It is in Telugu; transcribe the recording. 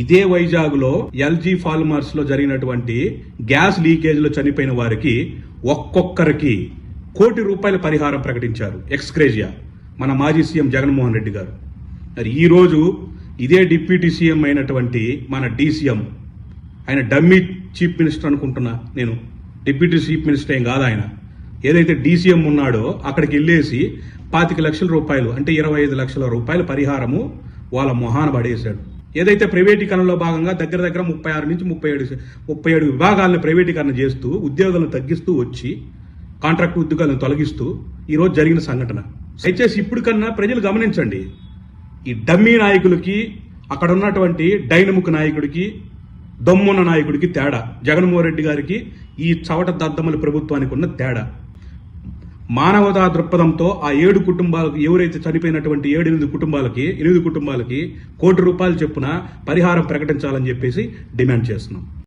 ఇదే వైజాగ్లో ఎల్జీ ఫార్మర్స్ లో జరిగినటువంటి గ్యాస్ లీకేజ్ లో చనిపోయిన వారికి ఒక్కొక్కరికి ₹1 కోటి పరిహారం ప్రకటించారు. ఎక్స్గ్రేజియా మన మాజీ సీఎం జగన్మోహన్ రెడ్డి గారు. మరి ఈ రోజు ఇదే డిప్యూటీ సీఎం అయినటువంటి మన డీసీఎం, ఆయన డమ్మీ చీఫ్ మినిస్టర్ అనుకుంటున్నా నేను, డిప్యూటీ చీఫ్ మినిస్టర్ ఏం కాదు ఆయన, ఏదైతే డీసీఎం ఉన్నాడో అక్కడికి వెళ్ళేసి ₹25 లక్షలు అంటే ₹25 లక్షల పరిహారము వాళ్ళ మొహాన పడేశాడు. ఏదైతే ప్రైవేటీకరణలో భాగంగా దగ్గర 36 నుంచి 37 విభాగాలను ప్రైవేటీకరణ చేస్తూ ఉద్యోగాలను తగ్గిస్తూ వచ్చి కాంట్రాక్ట్ ఉద్యోగాలను తొలగిస్తూ ఈ రోజు జరిగిన సంఘటన. దయచేసి ఇప్పుడు కన్నా ప్రజలు గమనించండి, ఈ డమ్మీ నాయకులకి అక్కడ ఉన్నటువంటి డైనమిక్ నాయకుడికి దమ్మున్న నాయకుడికి తేడా, జగన్మోహన్ రెడ్డి గారికి ఈ చవట దద్దమ్మల ప్రభుత్వానికి ఉన్న తేడా. మానవతా దృక్పథంతో ఆ 7 కుటుంబాలకు, ఎవరైతే చనిపోయినటువంటి 8 కుటుంబాలకి ₹1 కోటి చొప్పున పరిహారం ప్రకటించాలని చెప్పేసి డిమాండ్ చేస్తున్నాం.